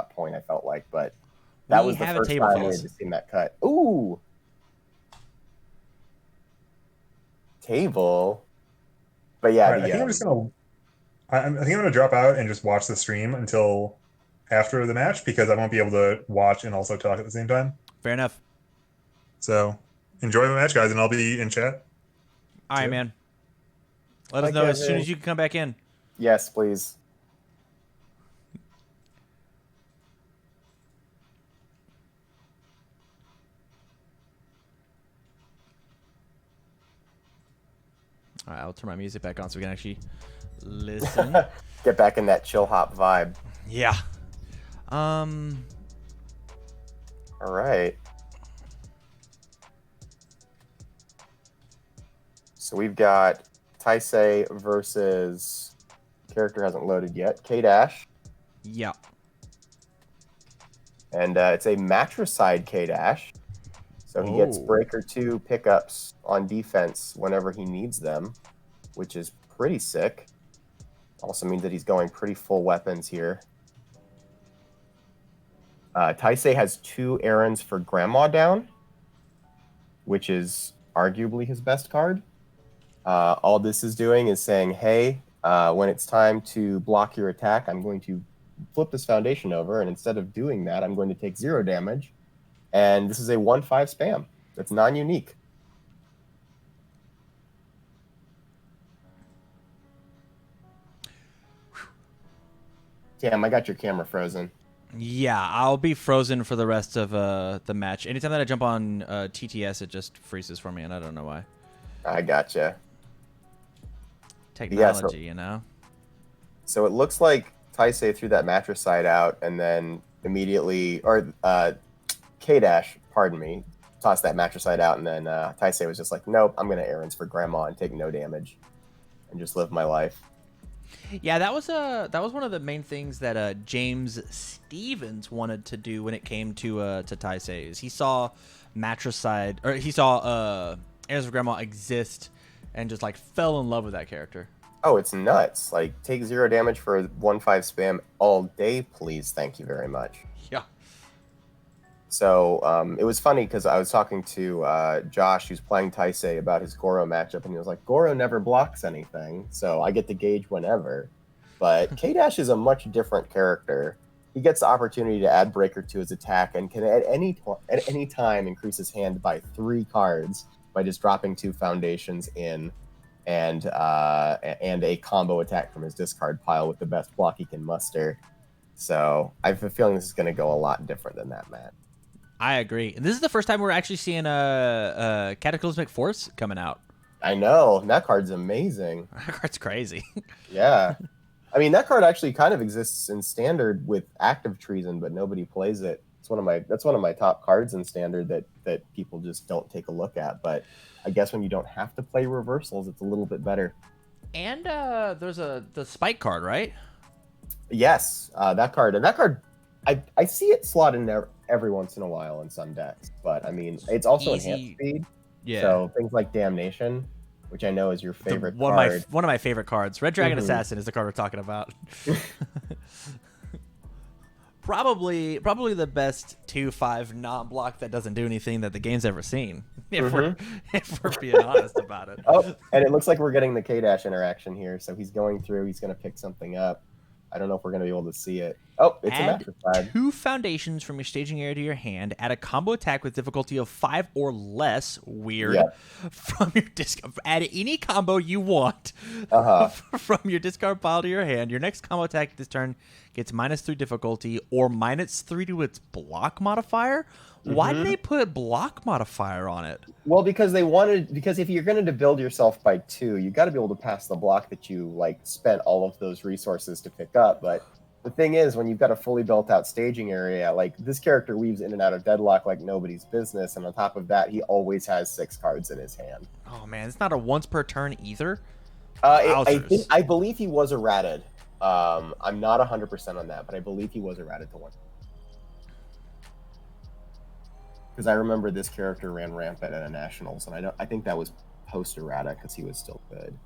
point, I felt like, but that We was the have a first table, time we fellas. had seen that cut. Ooh, table. But yeah, All right, I the think I'm just gonna. I think I'm gonna drop out and just watch the stream until after the match because I won't be able to watch and also talk at the same time. Fair enough. So enjoy the match, guys, and I'll be in chat. All right, too. man. Let Hi, us know as soon Kevin. as you can come back in. Yes, please. All right, I'll turn my music back on so we can actually listen. Get back in that chill hop vibe. Yeah. All right. So we've got Taisie versus character hasn't loaded yet. K-Dash. Yeah. And it's a matricide K-Dash. So he gets Breaker 2 pickups on defense whenever he needs them, which is pretty sick. Also means that he's going pretty full weapons here. Taisie has 2 errands for Grandma down, which is arguably his best card. All this is doing is saying, hey, when it's time to block your attack, I'm going to flip this foundation over, and instead of doing that, I'm going to take 0 damage. And this is a 1/5 spam. It's non-unique. Damn, I got your camera frozen. Yeah, I'll be frozen for the rest of the match. Anytime that I jump on TTS, it just freezes for me, and I don't know why. I gotcha. Technology, you know? So it looks like Taisie threw that matricide out and then immediately, or K-Dash, pardon me, tossed that matricide out, and then Taisie was just like, nope, I'm going to errands for Grandma and take no damage and just live my life. Yeah, that was one of the main things that James Stevens wanted to do when it came to Taisie. Is he saw matricide, or he saw Errands for Grandma exist, and just like fell in love with that character. Oh, it's nuts! Like, take 0 damage for a 1/5 spam all day, please. Thank you very much. Yeah. So it was funny because I was talking to Josh, who's playing Taisie, about his Goro matchup, and he was like, Goro never blocks anything, so I get to gauge whenever. But K-Dash is a much different character. He gets the opportunity to add Breaker to his attack and can at any time increase his hand by 3 cards by just dropping 2 foundations in and a combo attack from his discard pile with the best block he can muster. So I have a feeling this is going to go a lot different than that, Matt. I agree. And this is the first time we're actually seeing a Cataclysmic Force coming out. I know. That card's amazing. That card's crazy. Yeah. I mean, that card actually kind of exists in Standard with Active Treason, but nobody plays it. That's one of my top cards in Standard that people just don't take a look at. But I guess when you don't have to play reversals, it's a little bit better. And there's the Spike card, right? Yes, that card. And that card, I see it slot in there every once in a while in some decks. But, I mean, it's also enhanced speed. Yeah. So things like Damnation, which I know is your favorite card. One of my favorite cards. Red Dragon Assassin is the card we're talking about. Probably the best 2/5 non-block that doesn't do anything that the game's ever seen. If we're being honest about it. Oh, and it looks like we're getting the K-Dash interaction here. So he's going through. He's going to pick something up. I don't know if we're going to be able to see it. Oh, it's Add a matricide. 2 foundations from your staging area to your hand. Add a combo attack with difficulty of 5 or less. Weird. Yeah. From your discard. Add any combo you want from your discard pile to your hand. Your next combo attack this turn gets -3 difficulty or -3 to its block modifier. Why did they put block modifier on it? Well, because if you're going to build yourself by 2, you got to be able to pass the block that you spent all of those resources to pick up. But the thing is, when you've got a fully built out staging area, this character weaves in and out of deadlock like nobody's business, and on top of that, he always has 6 cards in his hand. Oh man, it's not a once per turn either. I believe he was errated. I'm not 100% on that, but I believe he was errated to 1. Because I remember this character ran rampant at a nationals, and I think that was post errata because he was still good.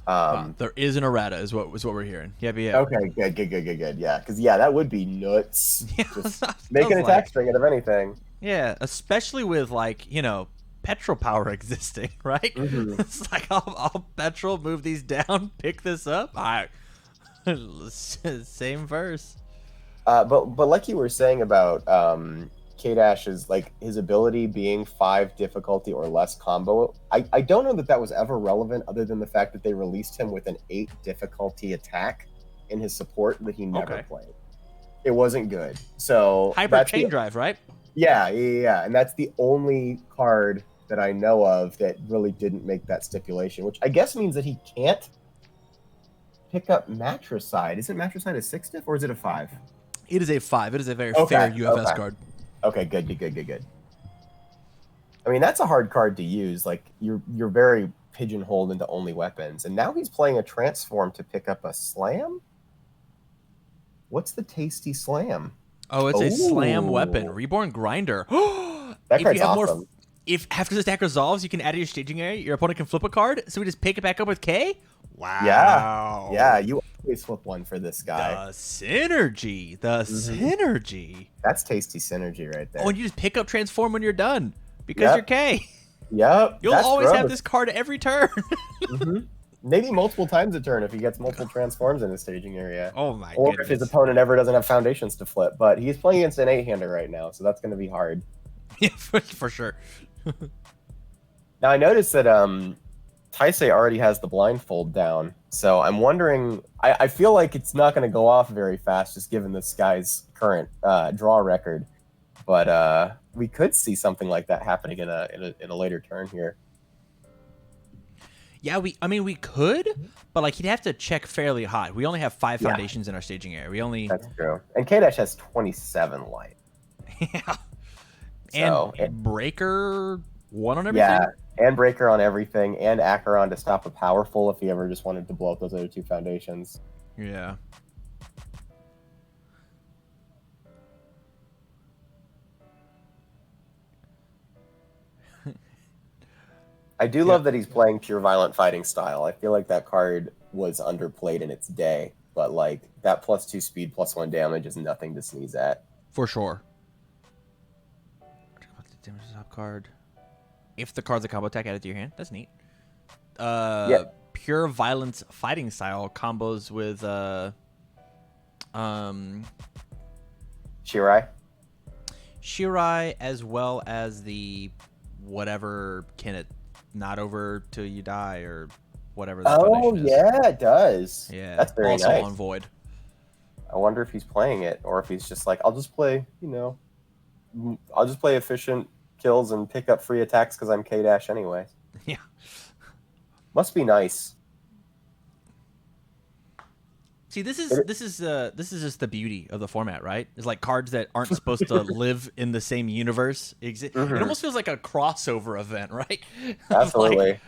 There is an errata, is what we're hearing. Yeah, but yeah. Okay, good. Yeah, because that would be nuts. Yeah, Just I make was an attack like, string out of anything. yeah, especially with like petrol power existing, right? Hmm. It's like I'll petrol move these down, pick this up. Same verse. But like you were saying about K-Dash's like his ability being 5 difficulty or less combo, I don't know that was ever relevant other than the fact that they released him with an 8 difficulty attack in his support that he never played. It wasn't good. So Hyper chain drive, right? Yeah, and that's the only card that I know of that really didn't make that stipulation, which I guess means that he can't pick up Matricide. Isn't Matricide a 6 diff or is it a 5? It is a 5. It is a very fair UFS card. Okay, good. I mean, that's a hard card to use. Like you're very pigeonholed into only weapons, and now he's playing a transform to pick up a slam. What's the Tasty Slam? Oh, it's a slam weapon. Reborn Grinder. That card's awesome. If after this attack resolves, you can add to your staging area. Your opponent can flip a card, so we just pick it back up with K. Wow. Yeah. You always flip one for this guy. The synergy. Synergy. That's tasty synergy right there. Oh, and you just pick up transform when you're done because you're K. Yep. You'll always have this card every turn. Maybe multiple times a turn if he gets multiple transforms in his staging area. Oh my Or goodness. if his opponent ever doesn't have foundations to flip. But he's playing against an 8-hander right now, so that's going to be hard. Yeah, for sure. Now I noticed that Taisie already has the blindfold down, so I'm wondering. I feel like it's not going to go off very fast, just given this guy's current draw record. But we could see something like that happening in a later turn here. Yeah, we could, but like he'd have to check fairly high. We only have 5 foundations in our staging area. That's true. And K-Dash has 27 light. Yeah. So, and breaker 1 on everything? Yeah, and breaker on everything, and Acheron to stop a powerful if he ever just wanted to blow up those other 2 foundations. Yeah. I do love that he's playing pure violent fighting style. I feel like that card was underplayed in its day, but like that +2 speed, +1 damage is nothing to sneeze at. For sure. Damage top card. If the card's a combo attack added to your hand, that's neat. Pure violence fighting style combos with Shirai, as well as the whatever can it not over till you die or whatever that foundation is. Yeah, it does. Yeah, that's very also nice. on void. I wonder if he's playing it or if he's just like, I'll just play, I'll just play efficient kills and pick up free attacks because I'm K-Dash anyway. Yeah. Must be nice. See, this is just the beauty of the format, right? It's like cards that aren't supposed to live in the same universe. It almost feels like a crossover event, right? Absolutely.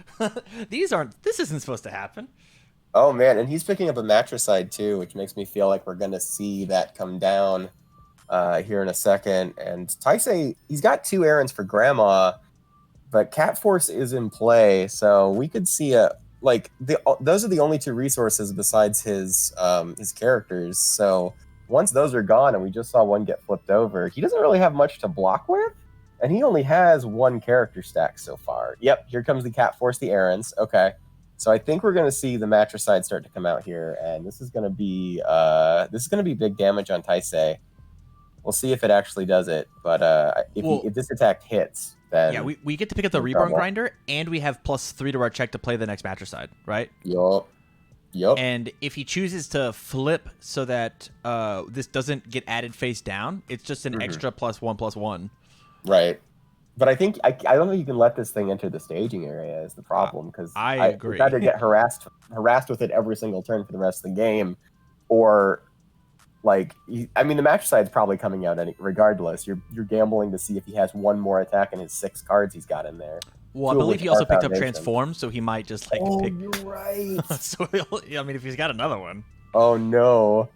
This isn't supposed to happen. Oh man, and he's picking up a Matricide too, which makes me feel like we're gonna see that come down here in a second. And Taisie, he's got 2 errands for Grandma, but Cat Force is in play, so we could see those are the only 2 resources besides his characters. So once those are gone, and we just saw one get flipped over, he doesn't really have much to block with, and he only has 1 character stack so far. Yep, here comes the Cat Force, the errands. Okay. So I think we're going to see the Matricide start to come out here, and this is going to be big damage on Taisie. We'll see if it actually does it, but if this attack hits, then we get to pick up the Reborn Grinder, and we have +3 to our check to play the next Matricide, right? Yup. And if he chooses to flip so that this doesn't get added face down, it's just an extra +1/+1. Right. But I think I don't think you can let this thing enter the staging area is the problem, because I agree. I'd either get harassed with it every single turn for the rest of the game, or the Matricide's probably coming out regardless. You're gambling to see if he has 1 more attack in his 6 cards he's got in there. Well, I believe he also picked up Transform, so he might just pick. You're right. So if he's got another one. Oh no.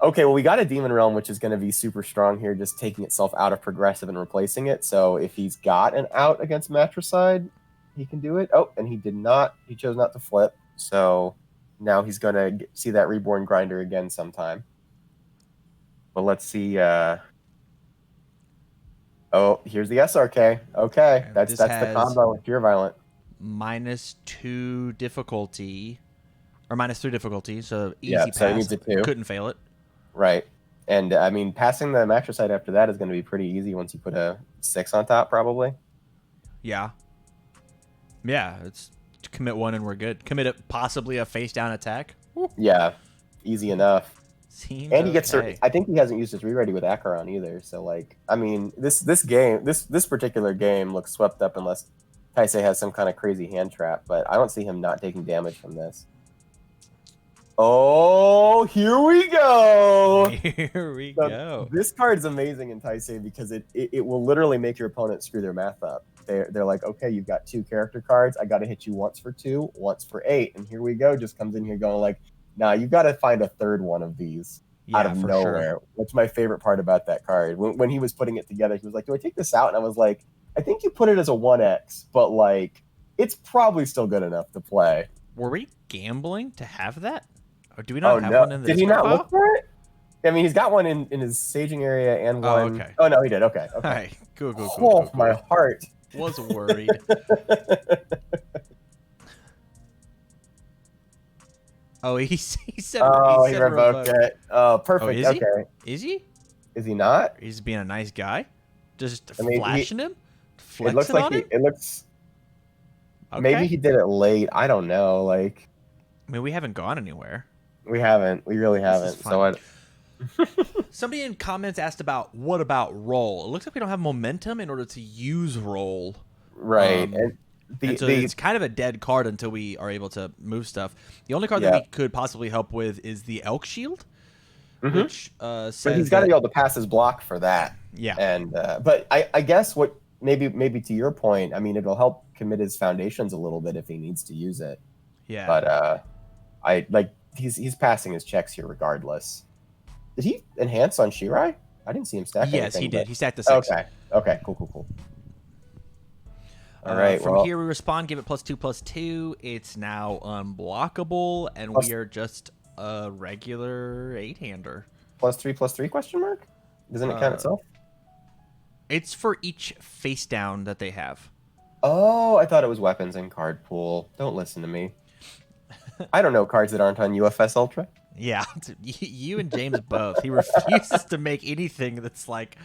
Okay, well, we got a Demon Realm, which is going to be super strong here, just taking itself out of progressive and replacing it. So if he's got an out against Matricide, he can do it. Oh, and he did not. He chose not to flip. So now he's going to see that Reborn Grinder again sometime. But let's see. Oh, here's the SRK. Okay, And that's this the has combo with Pure Violent. -2 difficulty, or -3 difficulty, so Yeah, easy so he pass. needs a 2. Couldn't fail it. Right. And I mean, passing the Matricide after that is going to be pretty easy once you put a 6 on top, probably. Yeah. Yeah, it's commit 1 and we're good. Commit possibly a face down attack. Woo. Yeah, easy enough. Seems And he gets. okay. I think he hasn't used his re-ready with Acheron either. So like, I mean, this particular game looks swept up unless Taisie has some kind of crazy hand trap. But I don't see him not taking damage from this. Oh, here we go. Here we go. This card is amazing in Taisie because it will literally make your opponent screw their math up. They're like, okay, you've got 2 character cards. I got to hit you once for 2, once for 8, and here we go. Just comes in here going like, nah, you've got to find a third one of these out of nowhere. Sure. That's my favorite part about that card. When he was putting it together, he was like, do I take this out? And I was like, I think you put it as a 1x, but like, it's probably still good enough to play. Were we gambling to have that? Or do we not have one in the Did he discard not file? look for it? I mean, he's got one in his staging area and one. Oh, okay. Oh, no, he did. Okay. All right. Cool. Oh, my heart. Was worried. Oh, he said. Oh, he he said revoked it. Oh, perfect. is he? Okay. Is he? Is he not? He's being a nice guy. Just I mean, flashing him? It looks Flexing like on him? it looks. Okay. Maybe he did it late. I don't know. Like, I mean, we haven't gone anywhere. we haven't. We really This is haven't. fun. So Somebody in comments asked about what about roll? It looks like we don't have momentum in order to use roll. right. And so it's kind of a dead card until we are able to move stuff. The only card that we could possibly help with is the Elk Shield, which says but he's got to be able to pass his block for that. Yeah. And but I guess what maybe to your point, I mean, it'll help commit his foundations a little bit if he needs to use it. Yeah. But I like he's passing his checks here regardless. Did he enhance on Shirai? I didn't see him stack anything. Yes, he did. But... He stacked the 6. Okay. Cool. All right. From here, we respond, give it +2/+2. It's now unblockable, and we are just a regular 8-hander. +3/+3 question mark? Doesn't it count itself? It's for each face down that they have. Oh, I thought it was weapons and card pool. Don't listen to me. I don't know cards that aren't on UFS Ultra. Yeah, you and James both. He refuses to make anything that's like.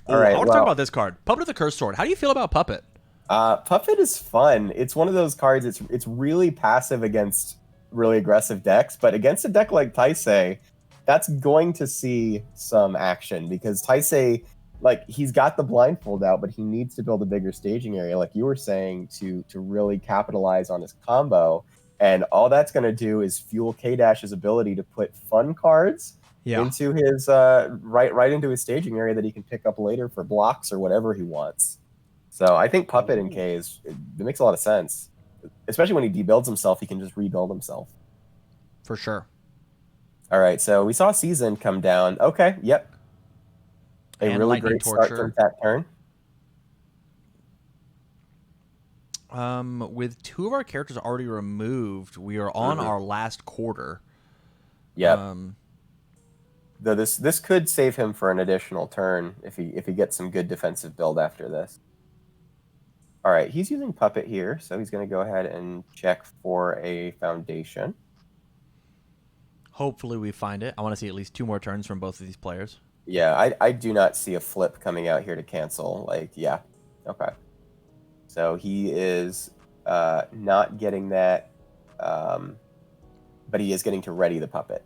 All right, I want to talk about this card, Puppet of the Cursed Sword. How do you feel about Puppet? Puppet is fun. It's one of those cards. It's really passive against really aggressive decks, but against a deck like Taisie, that's going to see some action because Taisie, like, he's got the blindfold out, but he needs to build a bigger staging area, like you were saying, to really capitalize on his combo. And all that's going to do is fuel K-Dash's ability to put fun cards into his right into his staging area that he can pick up later for blocks or whatever he wants. So I think Puppet in K it makes a lot of sense, especially when he debuilds himself. He can just rebuild himself. For sure. All right, so we saw Season come down. Okay, yep. And really Lightning great start Torture. from that turn. With 2 of our characters already removed, we are on our last quarter. Yep. Though this could save him for an additional turn if he gets some good defensive build after this. All right, he's using Puppet here, so he's going to go ahead and check for a foundation. Hopefully we find it. I want to see at least 2 more turns from both of these players. Yeah, I do not see a flip coming out here to cancel. Like, yeah. Okay. So he is not getting that, but he is getting to ready the Puppet.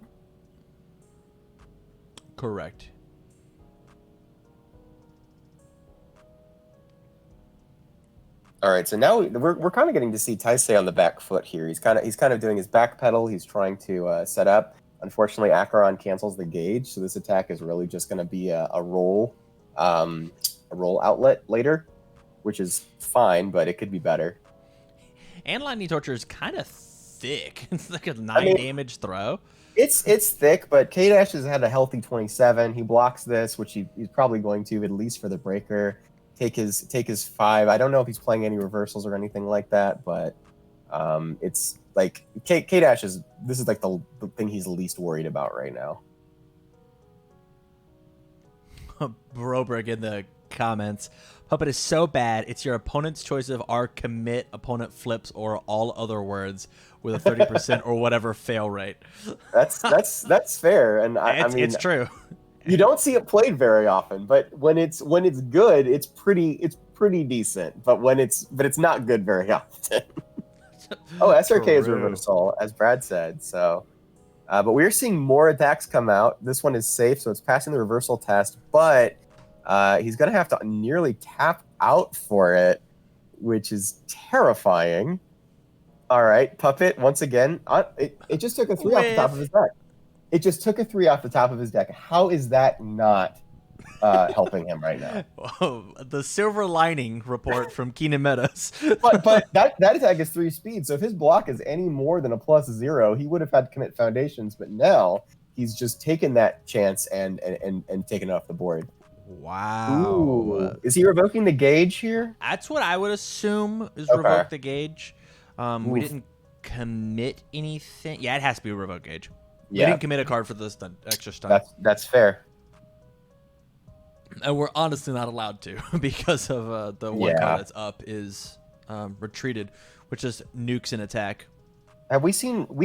Correct. All right, so now we're kind of getting to see Taisie on the back foot here. He's kind of doing his back pedal. He's trying to set up. Unfortunately, Acheron cancels the gauge, so this attack is really just going to be a roll outlet later, which is fine, but it could be better. And Lightning Torture is kind of thick. It's like a 9 damage throw. It's thick, but K-Dash has had a healthy 27. He blocks this, which he's probably going to, at least for the breaker. Take his 5. I don't know if he's playing any reversals or anything like that, but It's like K-Dash is like the thing he's least worried about right now. Broberg in the comments. Puppet is so bad, it's your opponent's choice of our commit, opponent flips, or all other words with a 30% or whatever fail rate. That's fair, and I mean it's true. You don't see it played very often, but when it's good, it's pretty decent. But it's not good very often. Oh, SRK is reversal, as Brad said. So, but we're seeing more attacks come out. This one is safe, so it's passing the reversal test. But he's gonna have to nearly tap out for it, which is terrifying. All right, Puppet once again. It just took a 3 off the top of his deck. It just took a 3 off the top of his deck. How is that not helping him right now? Oh, the silver lining report from Keenan Meadows. but that attack is 3 speed, so if his block is any more than a +0, he would have had to commit foundations, but now he's just taken that chance and taken it off the board. Wow. Ooh. Is he revoking the gauge here? That's what I would assume is Okay. revoke the gauge. We didn't commit anything. Yeah, it has to be a revoke gauge. Yeah. We didn't commit a card for this extra stun. That's fair. And we're honestly not allowed to because of the one card that's up is retreated, which just nukes an attack. We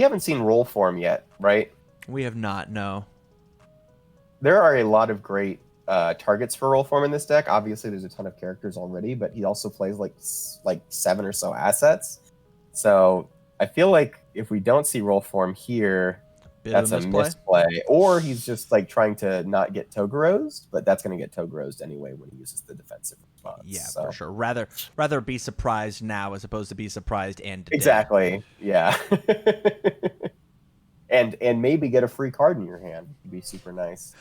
haven't seen roll form yet, right? We have not, no. There are a lot of great targets for roll form in this deck. Obviously, there's a ton of characters already, but he also plays like 7 or so assets. So I feel like if we don't see roll form here, that's a misplay. Or he's just like trying to not get Togurosed, but that's going to get Togurosed anyway when he uses the defensive response. Yeah, so. for sure. Rather be surprised now as opposed to be surprised and dead. Exactly. Yeah. and maybe get a free card in your hand. It'd be super nice.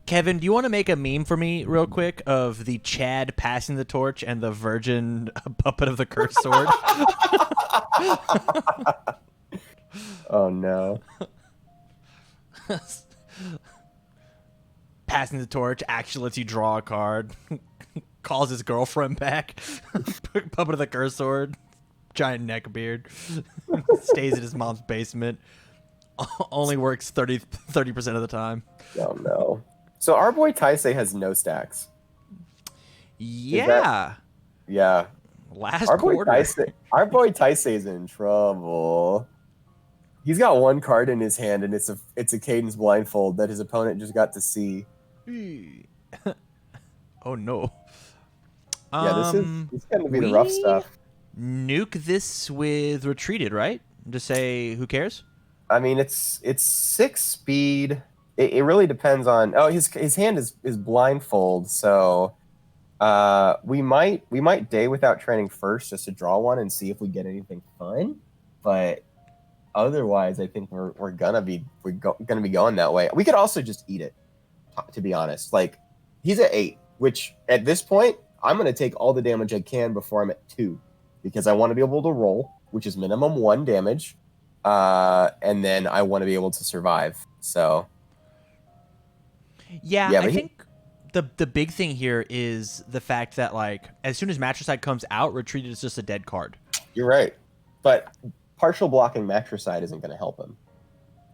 Kevin, do you want to make a meme for me real quick of the Chad passing the torch and the virgin puppet of the cursed sword? Oh no. Passing the torch actually lets you draw a card. Calls his girlfriend back. Puppet of the cursed sword. Giant neck beard. Stays in his mom's basement. Only works 30% of the time. Oh no. So our boy Taisie has no stacks. Yeah. Yeah. Last our quarter. Our boy Taisie is in trouble. He's got one card in his hand, and it's a Cadence blindfold that his opponent just got to see. Oh no. Yeah, this is going to be the rough stuff. Nuke this with retreated, right? Just say who cares? I mean, it's 6 speed. It really depends on. Oh, his hand is blindfold, so we might day without training first just to draw one and see if we get anything fun. But otherwise, I think we're gonna be going that way. We could also just eat it, to be honest. Like, he's at 8, which at this point I'm gonna take all the damage I can before I'm at 2, because I want to be able to roll, which is minimum 1 damage, and then I want to be able to survive. So. Yeah, I think the big thing here is the fact that, like, as soon as Matricide comes out, retreated is just a dead card. You're right, but partial blocking Matricide isn't going to help him.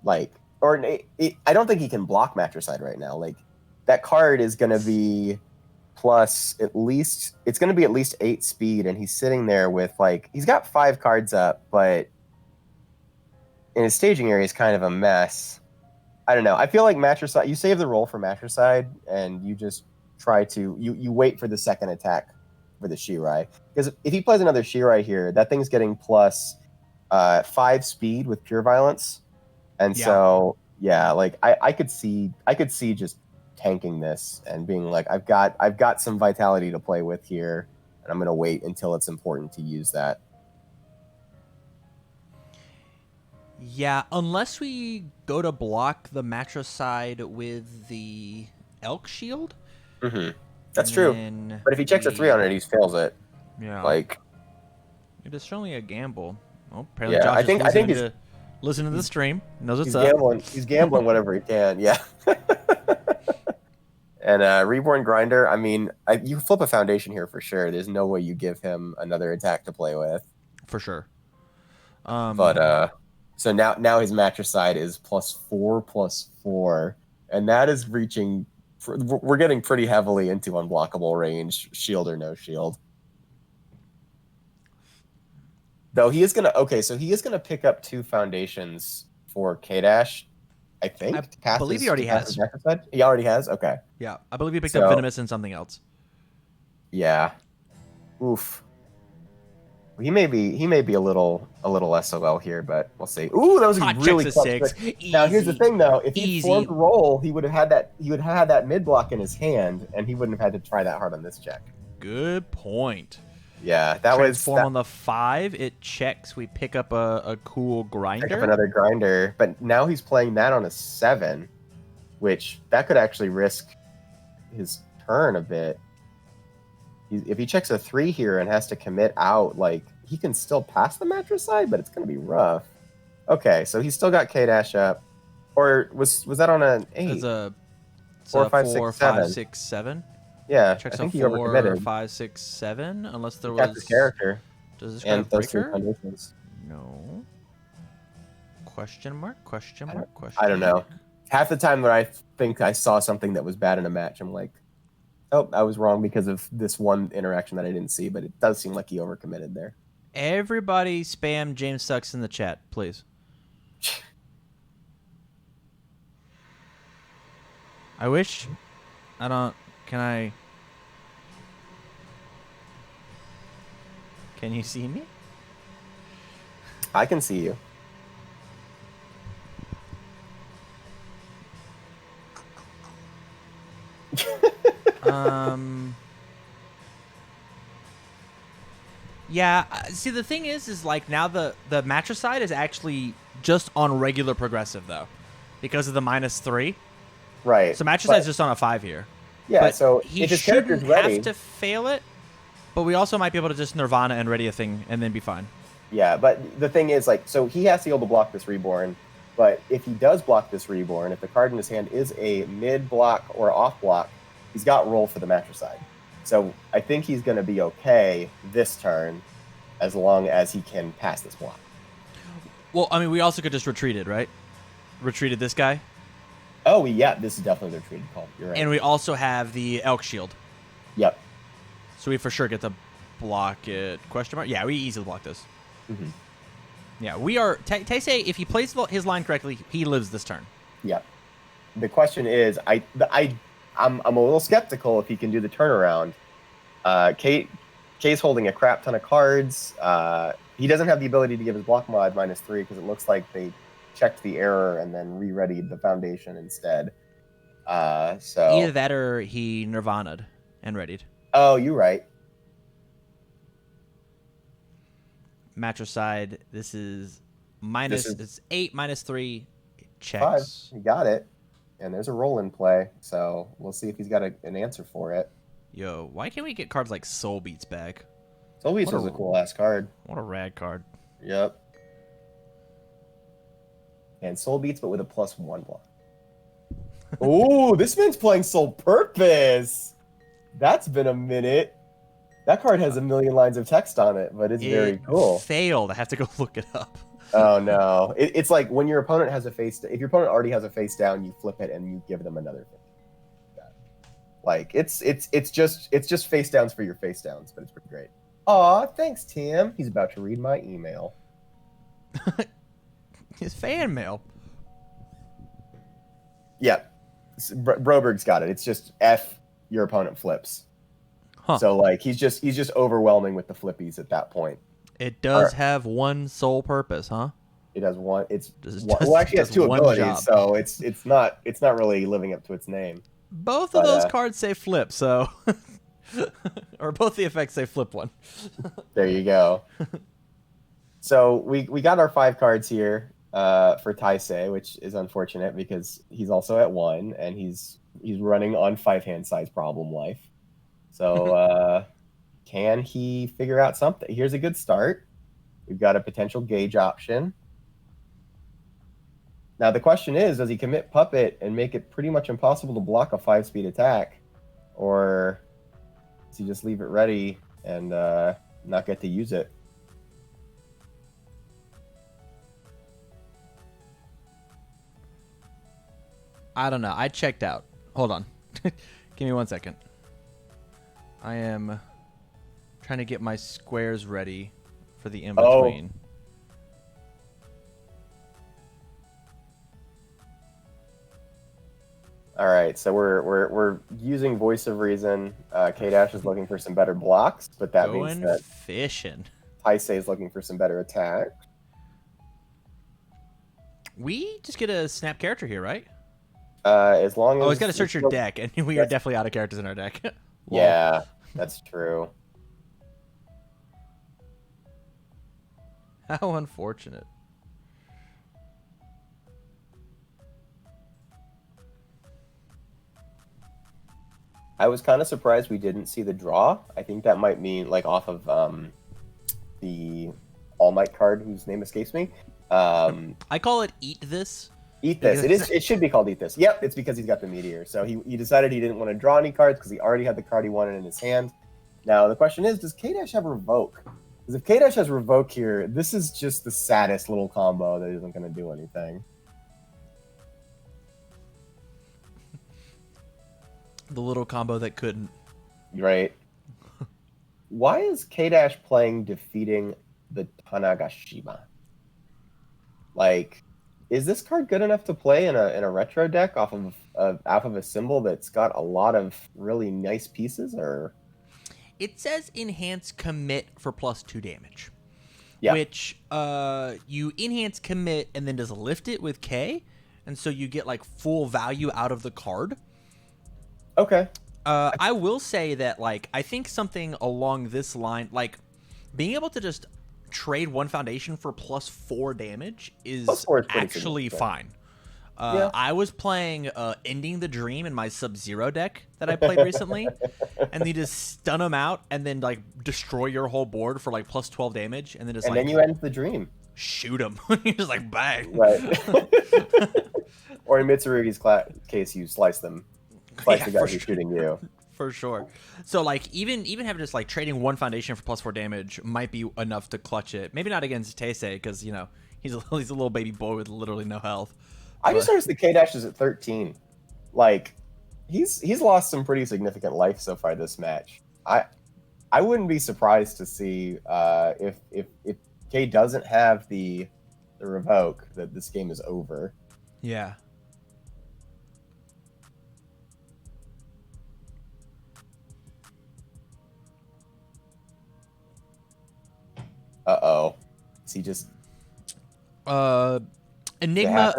Like, I don't think he can block Matricide right now. Like, that card is going to be plus at least 8 speed, and he's sitting there with, like, he's got 5 cards up, but in his staging area is kind of a mess. I don't know. I feel like Matricide, you save the roll for Matricide, and you just try to you wait for the second attack for the Shirai. Because if he plays another Shirai here, that thing's getting plus 5 speed with pure violence. And so like I could see just tanking this and being like, I've got some vitality to play with here, and I'm gonna wait until it's important to use that. Yeah, unless we go to block the Matricide with the Elk Shield. Mm-hmm. That's true. But if he checks a 3 on it, he fails it. Yeah. Like, it is certainly a gamble. Well, apparently yeah, Josh I think he's listening to the stream. Knows what's up. He's gambling whatever he can. Yeah. And Reborn Grinder, I mean, you flip a foundation here for sure. There's no way you give him another attack to play with. For sure. But so now his matricide is +4/+4, and that is reaching. We're getting pretty heavily into unblockable range, shield or no shield. Though he is gonna so he is gonna pick up 2 foundations for K-Dash, I think. I believe he already has. He already has. Okay. Yeah, I believe he picked up Venomous and something else. Yeah. Oof. He may be a little SOL here, but we'll see. Ooh, that was a really clutch 6. Now here's the thing, though. If he formed a roll, he would have had that mid block in his hand, and he wouldn't have had to try that hard on this check. Good point. Yeah, that Transform on the 5. It checks. We pick up a cool grinder. Pick up another grinder, but now he's playing that on a 7, which that could actually risk his turn a bit. If he checks a 3 here and has to commit out, like, he can still pass the matricide, but it's going to be rough. Okay, so he's still got K-Dash up. Or was that on an 8? It's a 4, 5, 4, 6, 5, 7. 6, 7. Yeah, Checks I think a he 4, overcommitted. 5, 6, 7. Unless there That's his character. Does this and break her? No. Question mark? Question mark? Question I don't know. Half the time when I think I saw something that was bad in a match, I'm like, oh, I was wrong because of this one interaction that I didn't see, but it does seem like he overcommitted there. Everybody spam James Sucks in the chat, please. I wish... Can you see me? I can see you. Yeah, see, the thing is like now the matricide is actually just on regular progressive though, because of the -3. Right. So matricide is just on a 5 here. Yeah. But so he if his character's shouldn't ready, have to fail it, but we also might be able to just Nirvana and ready a thing and then be fine. Yeah, but the thing is, like, so he has to be able to block this Reborn, but if he does block this Reborn, if the card in his hand is a mid block or off block, he's got roll for the matricide. So I think he's going to be okay this turn, as long as he can pass this block. Well, I mean, we also could just retreat it, right? Retreated this guy. Oh, yeah, this is definitely the retreated call. You're right. And we also have the Elk Shield. Yep. So we for sure get to block it. Question mark? Yeah, we easily block this. Mm-hmm. Yeah, we are... Taisie, if he plays his line correctly, he lives this turn. Yep. The question is, I'm a little skeptical if he can do the turnaround. Kay's holding a crap ton of cards. He doesn't have the ability to give his block mod -3 because it looks like they checked the error and then re-readied the foundation instead. So either that or he Nirvana'd and readied. Oh, you're right. Matricide. This is it's 8 -3. Checks. 5. You got it. And there's a roll in play, so we'll see if he's got an answer for it. Yo, why can't we get cards like Soul Beats back? Soul Beats was a cool ass card. What a rad card. Yep. And Soul Beats, but with a +1 block. Ooh, this man's playing Soul Purpose. That's been a minute. That card has a million lines of text on it, but it's very cool. Failed. I have to go look it up. Oh no! It's like when your opponent has a face. If your opponent already has a face down, you flip it and you give them another thing. Like it's just face downs for your face downs, but it's pretty great. Aw, thanks, Tim. He's about to read my email. His fan mail. Yeah, Broberg's got it. It's just F your opponent flips. Huh. So like he's just overwhelming with the flippies at that point. It does have one sole purpose, huh? It has one. Well, actually, it has 2 abilities, job. so it's not really living up to its name. Both of those cards say flip, so or both the effects say flip one. There you go. So we got our 5 cards here for Taisie, which is unfortunate because he's also at 1 and he's running on 5-hand size problem life. So can he figure out something? Here's a good start. We've got a potential gauge option. Now the question is, does he commit Puppet and make it pretty much impossible to block a 5-speed attack, or does he just leave it ready and not get to use it? I don't know. I checked out. Hold on. Give me 1 second. I am trying to get my squares ready for the in-between. All right, so we're using Voice of Reason. K-Dash is looking for some better blocks, but that means that fishing. Taisei is looking for some better attack. We just get a snap character here, right? As long as he's got to search your deck, and we are definitely out of characters in our deck. Yeah, that's true. How unfortunate. I was kind of surprised we didn't see the draw. I think that might mean like off of the All Might card, whose name escapes me. I call it Eat This. Eat This. It should be called Eat This. Yep, it's because he's got the Meteor. So he decided he didn't want to draw any cards because he already had the card he wanted in his hand. Now the question is, does K-Dash have Revoke? Because if K-Dash has Revoke here, this is just the saddest little combo that isn't going to do anything. The little combo that couldn't. Right. Why is K-Dash playing defeating the Tanagashima? Like, is this card good enough to play in a retro deck off of a symbol that's got a lot of really nice pieces? Or it says enhance commit for +2 damage. Yeah. Which you enhance commit and then just lift it with K, and so you get like full value out of the card. Okay. I will say that, like, I think something along this line, like being able to just trade one foundation for +4 damage is actually fine. I was playing Ending the Dream in my Sub-Zero deck that I played recently, and you just stun them out and then like destroy your whole board for like +12 damage, and then just then you end the dream. Shoot them. You're just like bang. Right. Or in Mitsurugi's case, you slice them. Slice the guy who's shooting you. For sure. So like even having just like trading one foundation for +4 damage might be enough to clutch it. Maybe not against Taisie because you know he's a little baby boy with literally no health. I just noticed the K-Dash is at 13. Like he's lost some pretty significant life so far this match. I wouldn't be surprised to see if K doesn't have the revoke that this game is over. Yeah. Uh-oh. Is he just... Enigma,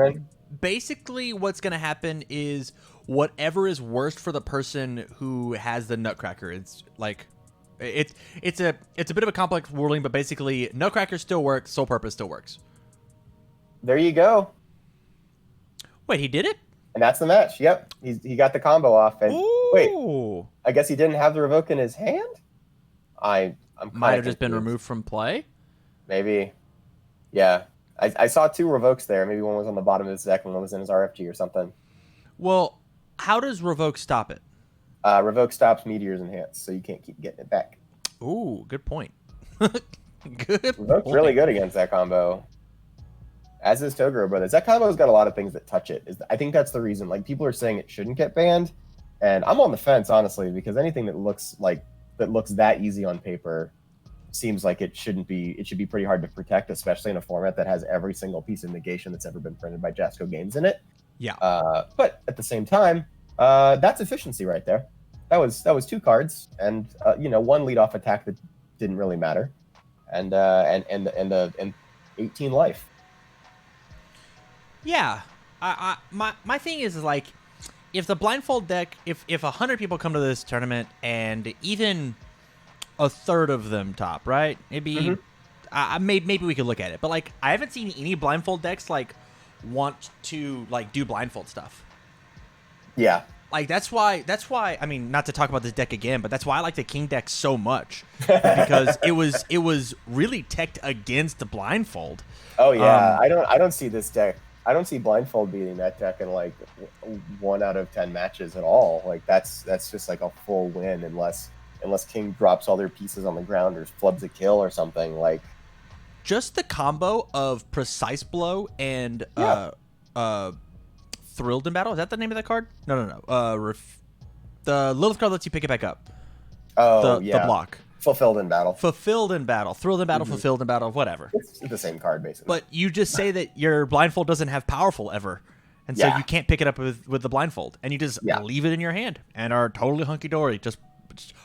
basically what's going to happen is whatever is worst for the person who has the Nutcracker. It's like... It's a bit of a complex ruling, but basically Nutcracker still works, Soul Purpose still works. There you go. Wait, he did it? And that's the match. Yep. He got the combo off. And Ooh. Wait, I guess he didn't have the revoke in his hand? I'm might have just been removed from play. Maybe. Yeah. I saw 2 revokes there. Maybe one was on the bottom of his deck and one was in his RFG or something. Well, how does revoke stop it? Revoke stops Meteor's enhance, so you can't keep getting it back. Ooh, good point. Good Revoke's point. really good against that combo. As is Toguro Brothers. That combo's got a lot of things that touch it. I think that's the reason. Like, people are saying it shouldn't get banned, and I'm on the fence, honestly, because anything that looks that easy on paper seems like it should be pretty hard to protect, especially in a format that has every single piece of negation that's ever been printed by Jasco Games in it. Yeah. But at the same time, that's efficiency right there. That was 2 cards and 1 leadoff attack that didn't really matter, and 18 life. Yeah. My thing is like, if the blindfold deck, if 100 people come to this tournament and even a third of them top, right? Maybe maybe we could look at it, but like I haven't seen any blindfold decks like want to like do blindfold stuff. Yeah. Like that's why I mean, not to talk about this deck again, but that's why I like the King deck so much, because it was really teched against the blindfold. Oh yeah, I don't see this deck I don't see Blindfold beating that deck in like 1 out of 10 matches at all. Like that's just like a full win unless King drops all their pieces on the ground or flubs a kill or something. Like Just the combo of Precise Blow and Yeah. Thrilled in Battle. Is that the name of that card? No. The Lilith card lets you pick it back up. oh The yeah, block. Fulfilled in Battle. Fulfilled in Battle. Thrilled in Battle, fulfilled in battle, whatever. It's the same card basically. But you just say that your Blindfold doesn't have Powerful ever. And so Yeah. you can't pick it up with the Blindfold. And you just Yeah. leave it in your hand and are totally hunky-dory. Just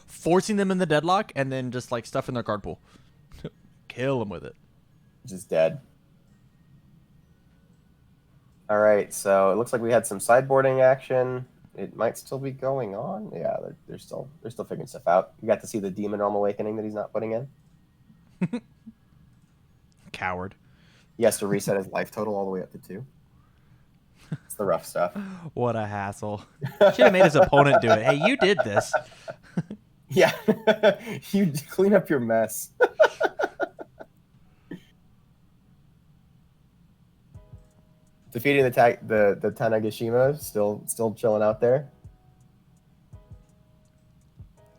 forcing them in the deadlock and then just like stuff in their card pool. Kill them with it. Just dead. All right, so it looks like we had some sideboarding action. It might still be going on. Yeah, they're still figuring stuff out. You got to see the Demon Realm Awakening that he's not putting in. Coward. He has to reset his life total all the way up to 2. It's the rough stuff. What a hassle. Should have made his opponent do it. Hey, you did this. Yeah, you clean up your mess. Defeating the Tanagashima, still chilling out there.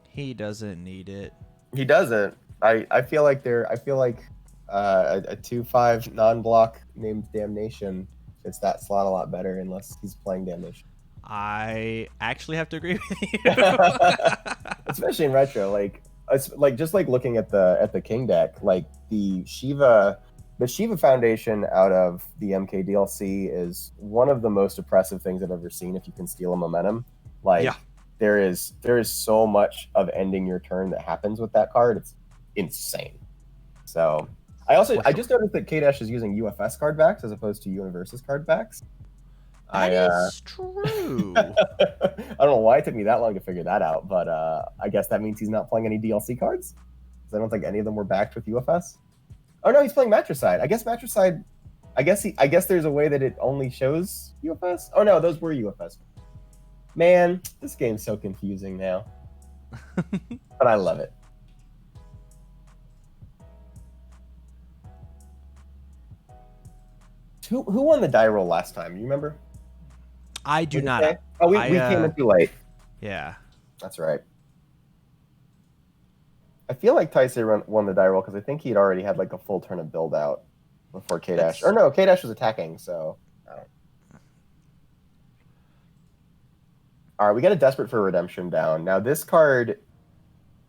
He doesn't need it. He doesn't. I feel like a 2/5 non-block named Damnation fits that slot a lot better unless he's playing Damnation. I actually have to agree with you. Especially in retro, like just like looking at the King deck, like the Shiva Foundation out of the MK DLC is one of the most oppressive things I've ever seen. If you can steal a momentum, like Yeah. there is so much of ending your turn that happens with that card. It's insane. So I just noticed that K-Dash is using UFS card backs as opposed to UniVersus card backs. That is true. I don't know why it took me that long to figure that out, but I guess that means he's not playing any DLC cards. Because I don't think any of them were backed with UFS. Oh no, he's playing Matricide. I guess Matricide. I guess there's a way that it only shows UFS. Oh no, those were UFS. Man, this game's so confusing now, but I love it. Who won the die roll last time? You remember? I do What did not. you say? Oh, we came in too late. Yeah. That's right. I feel like Taisie won the die roll because I think he'd already had like a full turn of build out before K-Dash. Or no, K-Dash was attacking, so. All right, we got a Desperate for Redemption down. Now this card,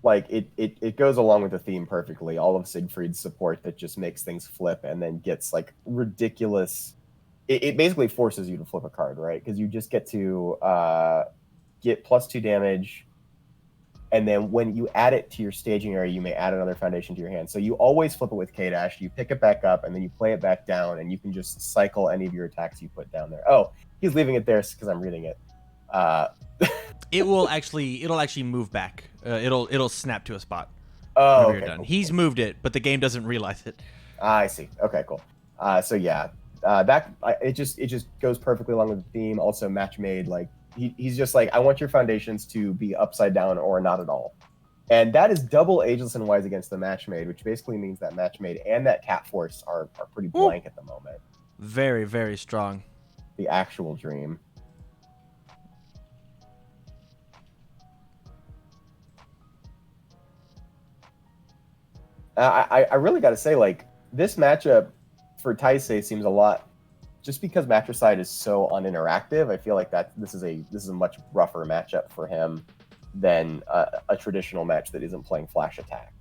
like it goes along with the theme perfectly. All of Siegfried's support that just makes things flip and then gets like ridiculous. It basically forces you to flip a card, right? Because you just get to get +2 damage. And then when you add it to your staging area, you may add another foundation to your hand. So you always flip it with K-Dash. You pick it back up, and then you play it back down, and you can just cycle any of your attacks you put down there. Oh, he's leaving it there because I'm reading it. It'll actually move back. It'll snap to a spot. Oh, whenever okay, you're done. cool. He's moved it, but the game doesn't realize it. I see. Okay, cool. So yeah, it just goes perfectly along with the theme. Also, match made. Like he's just like, I want your foundations to be upside down or not at all, and that is double Ageless and Wise against the match made, which basically means that match made and that Cat Force are pretty blank at the moment. Very, very strong. The actual dream. I really got to say, like, this matchup for Taisie seems a lot, just because Matricide is so uninteractive. I feel like this is a much rougher matchup for him than a traditional match that isn't playing flash attack.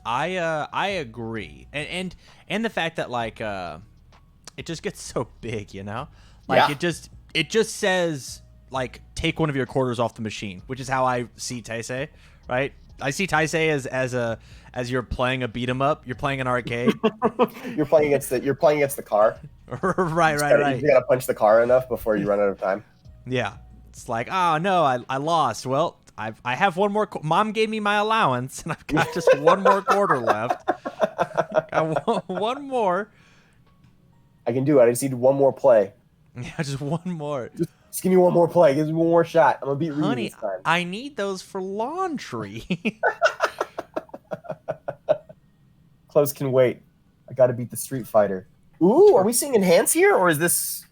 I agree, and the fact that like it just gets so big, you know, like Yeah. it just says like take one of your quarters off the machine, which is how I see Taisie, right? I see Taisie as you're playing a beat 'em up, you're playing an arcade. You're playing against the car. right. You gotta punch the car enough before you run out of time. Yeah, it's like, oh no, I lost. Well, I have one more. Mom gave me my allowance, and I've got just one more quarter left. One more. I can do it. I just need one more play. Yeah, just one more. Just give me one more play. Give me one more shot. I'm gonna beat Reed Honey, this time. I need those for laundry. Close can wait. I gotta beat the Street Fighter. Ooh, are we seeing enhance here, or is this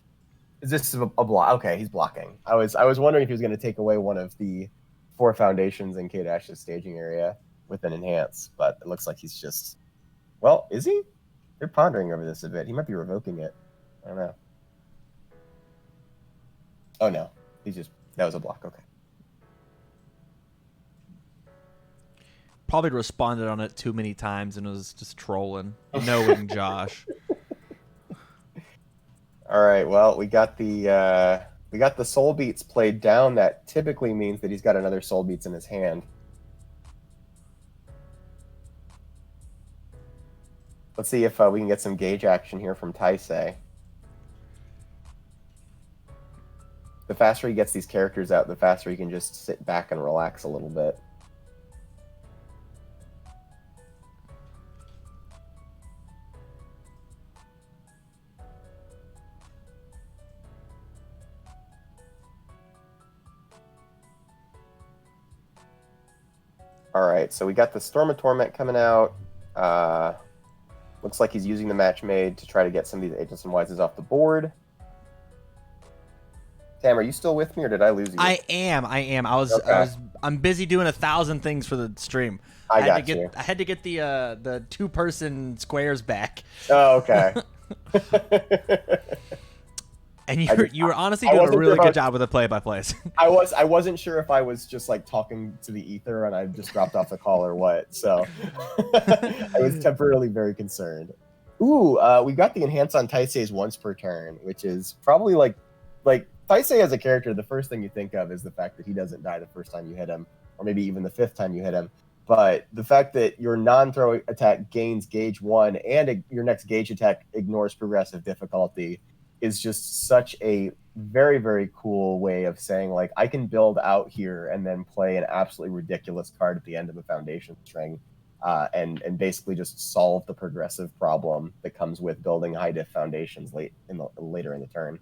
a block? Okay, he's blocking. I was wondering if he was going to take away one of the 4 foundations in K-Dash's staging area with an enhance, but it looks like he's just. Well, is he? They're pondering over this a bit. He might be revoking it. I don't know. Oh no, that was a block. Okay. Probably responded on it too many times and was just trolling, knowing Josh. All right. Well, we got the soul beats played down. That typically means that he's got another soul beats in his hand. Let's see if we can get some gauge action here from Taisie. The faster he gets these characters out, the faster he can just sit back and relax a little bit. All right, so we got the Storm of Torment coming out. Looks like he's using the match made to try to get some of these Ageless and Wises off the board. Tam, are you still with me, or did I lose you? I am. I'm busy doing 1,000 things for the stream. I had to get the 2-person squares back. Oh, okay. And you were honestly doing a really good job with the play-by-plays. I wasn't sure if I was just like talking to the ether and I just dropped off the call or what. So I was temporarily very concerned. Ooh, we got the enhance on Taisei's once per turn, which is probably like Taisie as a character, the first thing you think of is the fact that he doesn't die the first time you hit him, or maybe even the 5th time you hit him. But the fact that your non-throw attack gains gauge 1 and your next gauge attack ignores progressive difficulty is just such a very, very cool way of saying, like, I can build out here and then play an absolutely ridiculous card at the end of a foundation string and basically just solve the progressive problem that comes with building high diff foundations later in the turn.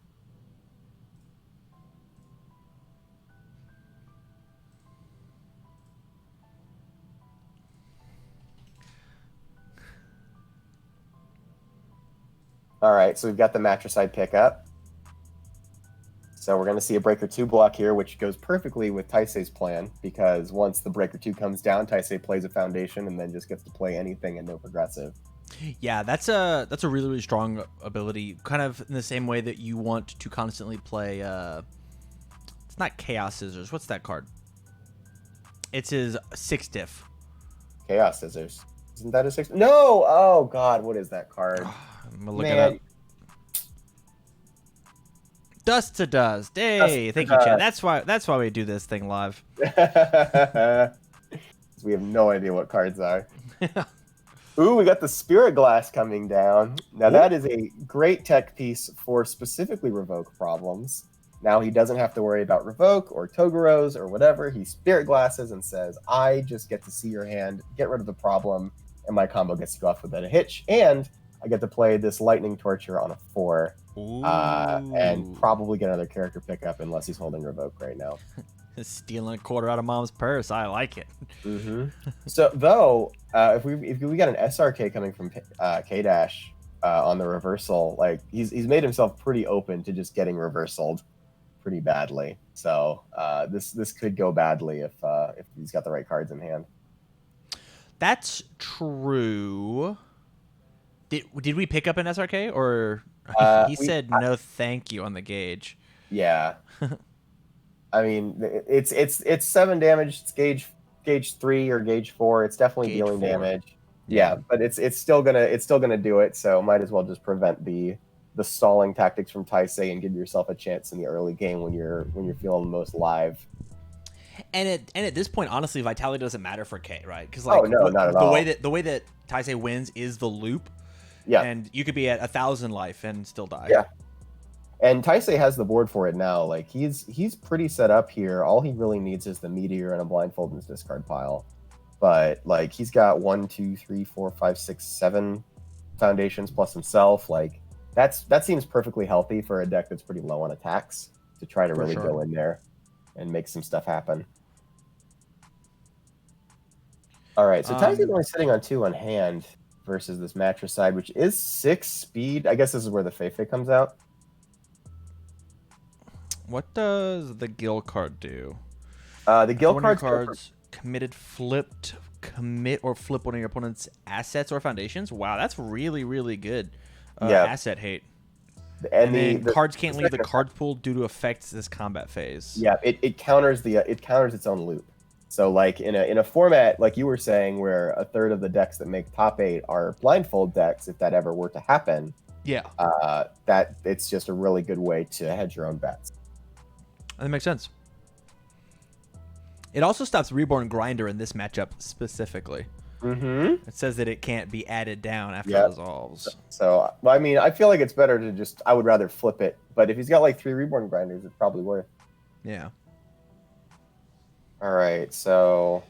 All right, so we've got the matricide pickup. So we're going to see a Breaker 2 block here, which goes perfectly with Taisei's plan, because once the Breaker 2 comes down, Taisie plays a foundation and then just gets to play anything and no progressive. Yeah, that's a really, really strong ability, kind of in the same way that you want to constantly play... it's not Chaos Scissors. What's that card? It's his 6 diff. Chaos Scissors. Isn't that a 6? No! Oh, God, what is that card? I'm gonna look it up. Dust to Dust. Hey, thank you, Chad. That's why we do this thing live. We have no idea what cards are. Ooh, we got the Spirit Glass coming down. Now that is a great tech piece for specifically revoke problems. Now he doesn't have to worry about revoke or Togeros or whatever. He Spirit Glasses and says, I just get to see your hand, get rid of the problem, and my combo gets to go off without a hitch. And I get to play this Lightning Torture on a 4 and probably get another character pickup unless he's holding revoke right now. Stealing a quarter out of mom's purse. I like it. Mm-hmm. So, though, if we got an SRK coming from K-Dash on the reversal, like he's made himself pretty open to just getting reversaled pretty badly. So this could go badly if he's got the right cards in hand. That's true. Did we pick up an SRK, or he said no thank you on the gauge? Yeah. I mean, it's 7 damage. It's gauge 3 or gauge 4. It's definitely Gauge dealing 4. damage. Yeah, but it's still gonna do it. So might as well just prevent the stalling tactics from Taisie and give yourself a chance in the early game when you're feeling the most live. And at this point, honestly, vitality doesn't matter for K, right? Because not at all. The way that Taisie wins is the loop. Yeah, and you could be at 1,000 life and still die. Yeah. And Taisie has the board for it now. Like he's pretty set up here. All he really needs is the meteor and a blindfold in his discard pile. But like he's got 1, 2, 3, 4, 5, 6, 7 foundations plus himself. Like that seems perfectly healthy for a deck that's pretty low on attacks to try to really go in there and make some stuff happen. All right, so Taisie's only sitting on 2 on hand. versus this Matricide, which is 6 speed. I guess this is where the Feifei comes out. What does the Gil card do? The Gil One of your cards cards committed, flipped, commit or flip one of your opponent's assets or foundations. Wow, that's really, really good. Yeah. Asset hate. and then the cards can't leave the second card pool due to effects this combat phase. Yeah, it counters its own loop. So like in a format like you were saying, where a third of the decks that make top 8 are blindfold decks, if that ever were to happen, Yeah, that it's just a really good way to hedge your own bets. that makes sense. It also stops Reborn Grinder in this matchup specifically. Mm-hmm. It says that it can't be added down after Yep. it dissolves. So I mean, I feel like it's better to just. I would rather flip it, but if he's got like 3 Reborn Grinders, it's probably worth. Yeah. All right, so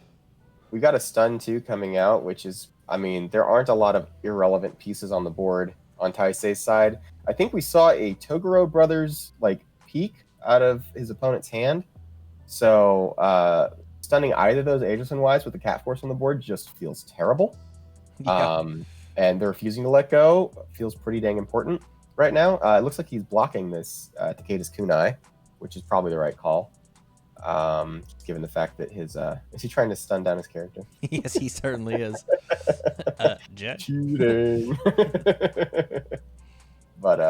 we got a stun 2 coming out, which is, I mean, there aren't a lot of irrelevant pieces on the board on Taisei's side. I think we saw a Toguro Brothers like peek out of his opponent's hand. So stunning either of those Aegis and Wise with the Cat Force on the board just feels terrible. Yeah. And they're refusing to let go. Feels pretty dang important right now. It looks like he's blocking this Takeda's Kunai, which is probably the right call. Given the fact that his is he trying to stun down his character? Yes, he certainly is. Jet. Cheating. but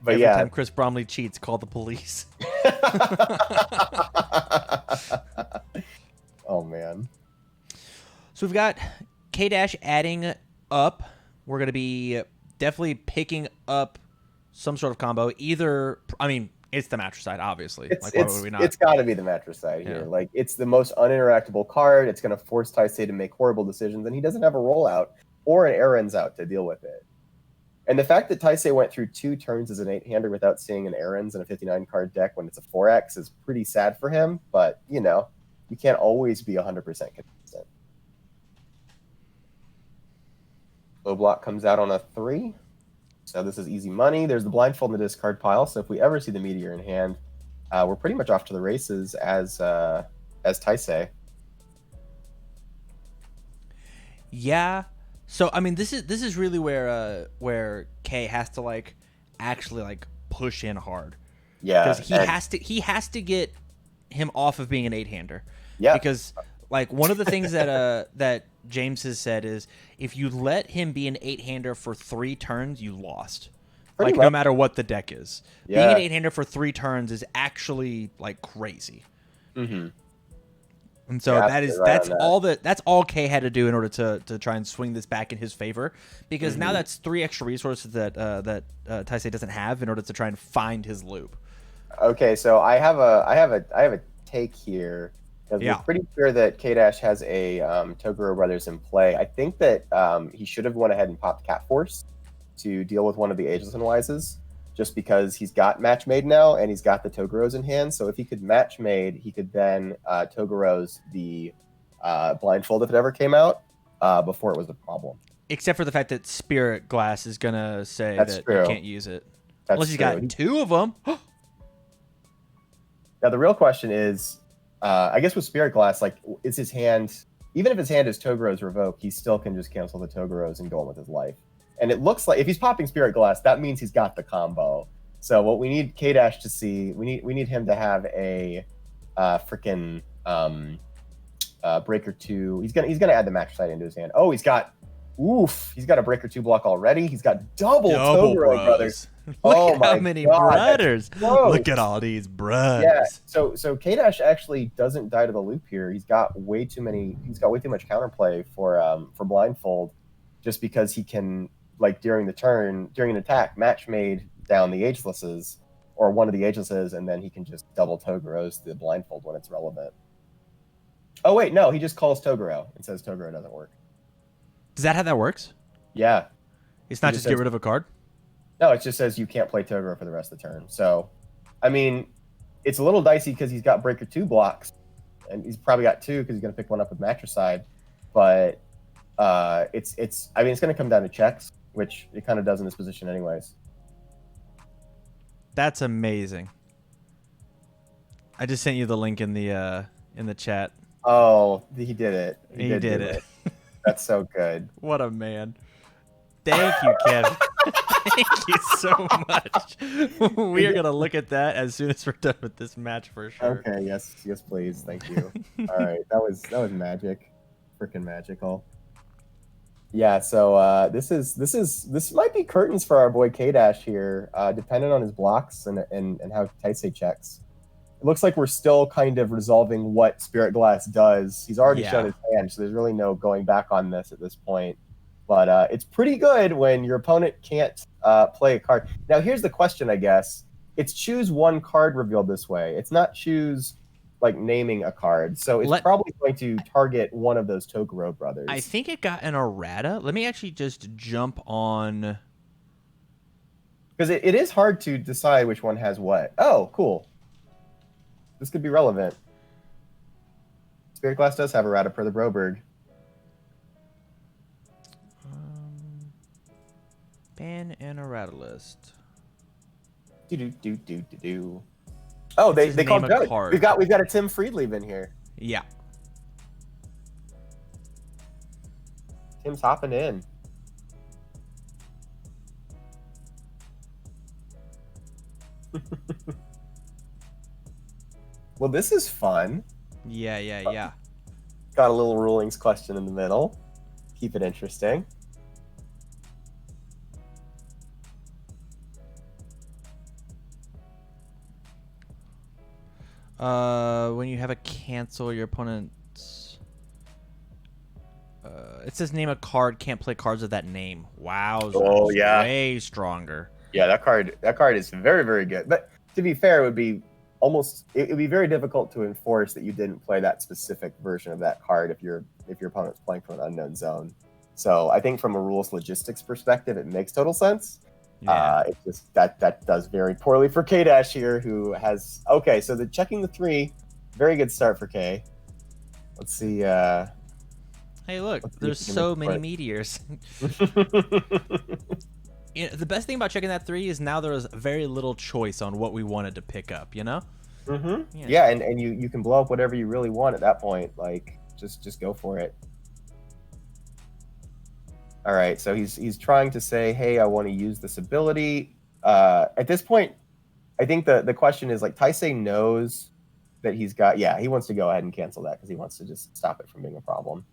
Every yeah. time Chris Bromley cheats, call the police. Oh man. So we've got K-Dash adding up. We're going to be definitely picking up some sort of combo. Either, I mean, it's the Matricide, obviously. Why would we not? It's got to be the Matricide here. Yeah. Like, it's the most uninteractable card. It's going to force Taisei to make horrible decisions, and he doesn't have a rollout or an Aaron's out to deal with it. And the fact that Taisei went through 2 turns as an 8-hander without seeing an Aaron's in a 59-card deck when it's a 4X is pretty sad for him, but, you know, you can't always be 100% consistent. Low block comes out on a 3. So this is easy money. There's the blindfold in the discard pile. So if we ever see the Meteor in hand, we're pretty much off to the races as Taisei. Yeah. So I mean, this is really where K has to like actually like push in hard. Yeah, because he has to get him off of being an 8-hander. Yeah. Because like one of the things that that James has said is if you let him be an 8-hander for 3 turns, you lost. Pretty like much. no matter what the deck is. Yeah. Being an 8-hander for 3 turns is actually like crazy. Mm-hmm. And so that's all K had to do in order to try and swing this back in his favor, because now that's 3 extra resources that Taisei doesn't have in order to try and find his loop. Okay, so I have a take here. We're pretty sure that K-Dash has a Toguro Brothers in play. I think that he should have went ahead and popped Cat Force to deal with one of the Ageless and Wises, just because he's got Match Made now and he's got the Toguros in hand. So if he could Match Made, he could then Toguros the Blindfold if it ever came out before it was a problem. Except for the fact that Spirit Glass is going to say That's that true. you can't use it. That's Unless he's true. got 2 of them. Now the real question is, I guess with Spirit Glass, like, is his hand, even if his hand is Toguros revoked, he still can just cancel the Toguros and go on with his life. And it looks like if he's popping Spirit Glass, that means he's got the combo. So what we need K-Dash to see, we need him to have a freaking Breaker 2. He's gonna add the Matricide into his hand. Oh, he's got a Breaker 2 block already. He's got double Toguro Brothers. Look at how many brothers. Look at all these brothers. Yeah. So K-Dash actually doesn't die to the loop here. He's got way too much counterplay for Blindfold, just because he can, like, during an attack, Match Made down the Agelesses or one of the Agelesses, and then he can just double Toguros the Blindfold when it's relevant. Oh wait, no, he just calls Toguro and says Toguro doesn't work. Is that how that works? Yeah. It's not just get rid of a card? No, it just says you can't play Toguro for the rest of the turn. So, I mean, it's a little dicey because he's got Breaker 2 blocks, and he's probably got 2 because he's going to pick one up with Matricide. But it's going to come down to checks, which it kind of does in this position anyways. That's amazing. I just sent you the link in the chat. Oh, he did it. He did it. That's so good. What a man. Thank you, Kevin. Thank you so much. We are gonna look at that as soon as we're done with this match for sure. Okay, yes, please, thank you. All right, that was magic, freaking magical. Yeah, so this might be curtains for our boy K-Dash here, depending on his blocks and how Taisie checks. It looks like we're still kind of resolving what Spirit Glass does. He's already shown his hand, so there's really no going back on this at this point. But it's pretty good when your opponent can't play a card. Now, here's the question, I guess. It's choose one card revealed this way. It's not choose, like, naming a card. So it's probably going to target one of those Toguro brothers. I think it got an errata. Let me actually just jump on. Because it is hard to decide which one has what. Oh, cool. This could be relevant. Spirit Glass does have errata per the Broberg. Ban and errata list. Do. Oh, they called Doug. We've got a Tim Friedlieb in here. Yeah. Tim's hopping in. Well, this is fun. Yeah. Got a little rulings question in the middle. Keep it interesting. When you have a cancel, your opponent's... it says name a card, can't play cards of that name. Wow. Oh, yeah. Way stronger. Yeah, that card is very, very good. But to be fair, it would be very difficult to enforce that you didn't play that specific version of that card if your opponent's playing from an unknown zone. So I think from a rules logistics perspective, it makes total sense. Yeah. It's just that does very poorly for K-Dash here, who has so the checking the 3, very good start for K. Let's see. Hey, look, there's so many meteors. You know, the best thing about checking that 3 is now there's very little choice on what we wanted to pick up, you know? Mm-hmm. Yeah, and you can blow up whatever you really want at that point. Like, just go for it. All right, so he's trying to say, hey, I want to use this ability. At this point, I think the question is, like, Taisie knows that he's got... Yeah, he wants to go ahead and cancel that because he wants to just stop it from being a problem.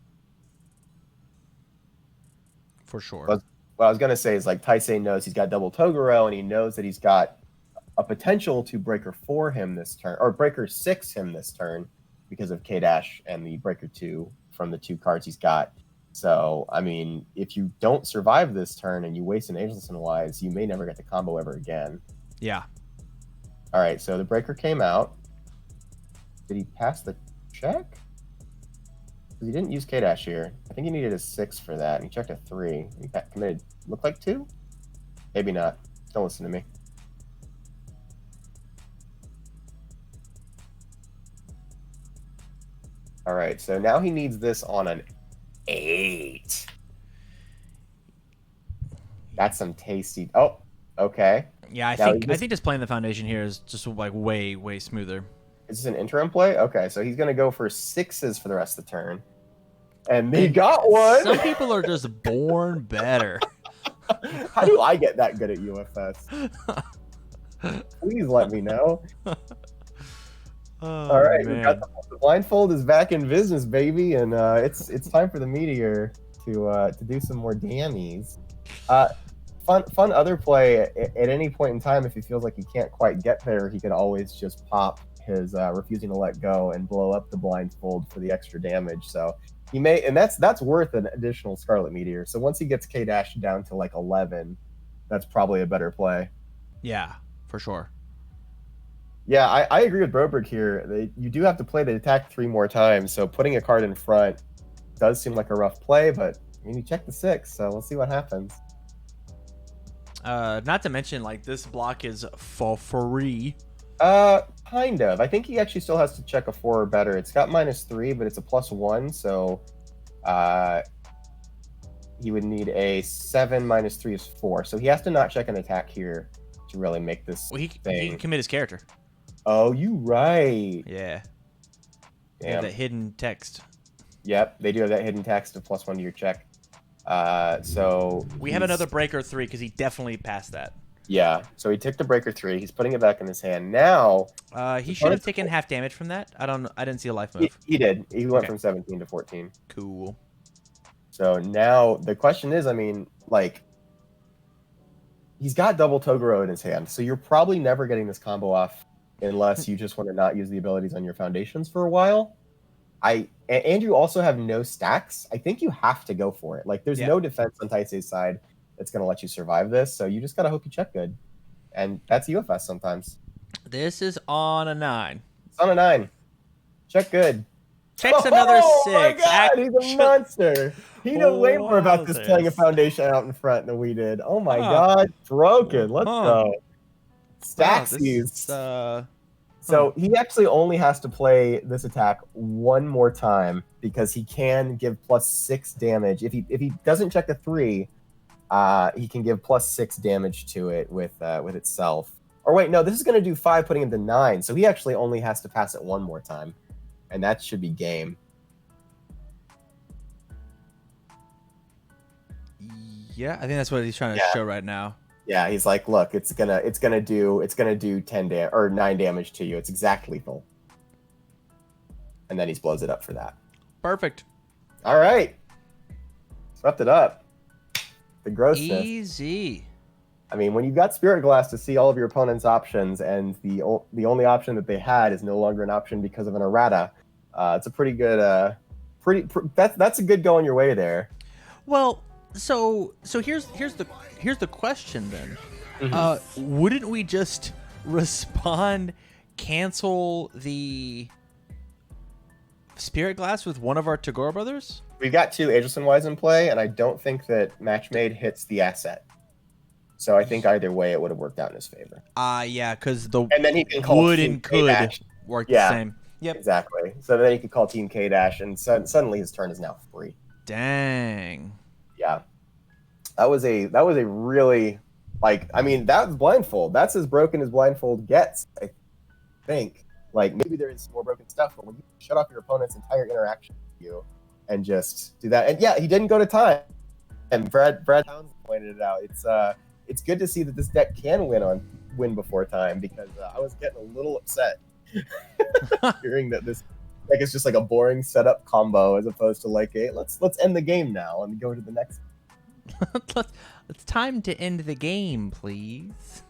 For sure. What I was going to say is, like, Taisie knows he's got double Toguro, and he knows that he's got a potential to Breaker 4 him this turn, or Breaker 6 him this turn, because of K-Dash and the Breaker 2 from the 2 cards he's got. So, I mean, if you don't survive this turn and you waste an Ageless and Wise, you may never get the combo ever again. Yeah. All right, so the Breaker came out. Did he pass the check? Because he didn't use K-Dash here. I think he needed a 6 for that, and he checked a 3. He committed, looked like 2? Maybe not. Don't listen to me. All right, so now he needs this on an 8. That's some tasty... Oh, okay. Yeah, I think just playing the foundation here is just like way smoother. Is this an interim play? Okay, so he's gonna go for 6s for the rest of the turn, and he got one. Some people are just born better. How do I get that good at UFS? Please let me know. All right, we got the blindfold is back in business, baby, and it's time for the meteor to do some more dammies. Fun other play at any point in time. If he feels like he can't quite get there, he could always just pop his refusing to let go and blow up the blindfold for the extra damage. So he may, and that's worth an additional Scarlet Meteor. So once he gets K-Dash down to like 11, that's probably a better play. Yeah, for sure. Yeah, I agree with Broberg here. You do have to play the attack 3 more times, so putting a card in front does seem like a rough play, but I mean, you check the 6, so we'll see what happens. Not to mention, like, this block is for free. Kind of. I think he actually still has to check a 4 or better. It's got -3, but it's a +1, so he would need a 7 -3 is 4. So he has to not check an attack here to really make this Well, he thing. can commit his character. Oh, you right. Yeah. Damn. That hidden text. Yep, they do have that hidden text of +1 to your check. So We have another breaker 3 because he definitely passed that. Yeah, so he took the breaker 3. He's putting it back in his hand now. He should have taken half damage from that. I didn't see a life move. He did. He went Okay. from 17 to 14. Cool. So now the question is, I mean, like, he's got double Toguro in his hand, so you're probably never getting this combo off unless you just want to not use the abilities on your foundations for a while. And you also have no stacks. I think you have to go for it. Like, there's no defense on Taisei's side that's going to let you survive this, so you just got to hope you check good. And that's UFS sometimes. This is on a 9. It's on a 9. Check good. Checks another 6. Oh my god, he's a monster. He knew way more about this playing a foundation out in front than we did. Oh my god, broken. Let's go. Stacksies. So he actually only has to play this attack one more time because he can give +6 damage. If he doesn't check a 3, he can give +6 damage to it with itself. Or wait, no, this is going to do 5, putting him to 9. So he actually only has to pass it one more time, and that should be game. Yeah, I think that's what he's trying to show right now. Yeah, he's like, look, it's gonna do 9 damage to you. It's exact lethal. And then he blows it up for that. Perfect. All right, swept it up. The grossness. Easy. I mean, when you've got Spirit Glass to see all of your opponent's options, and the only option that they had is no longer an option because of an errata, it's a pretty good, that's a good going your way there. Well, so here's the question then. Mm-hmm. Wouldn't we just respond, cancel the Spirit Glass with one of our Tagore brothers? We've got 2 Agelson Wise in play, and I don't think that Matchmade hits the asset. So I think either way it would have worked out in his favor. Yeah, because and then he can call would and could work the same. Yep, exactly. So then he could call Team K-Dash, and suddenly his turn is now free. Dang. Yeah, that was a really, like, I mean, that was blindfold. That's as broken as blindfold gets, I think. Like, maybe there is more broken stuff, but when you shut off your opponent's entire interaction with you and just do that, and yeah, he didn't go to time. And Brad Townsend pointed it out. It's good to see that this deck can win before time, because I was getting a little upset hearing that this deck is just like a boring setup combo as opposed to like a let's end the game now and go to the next. It's time to end the game, please.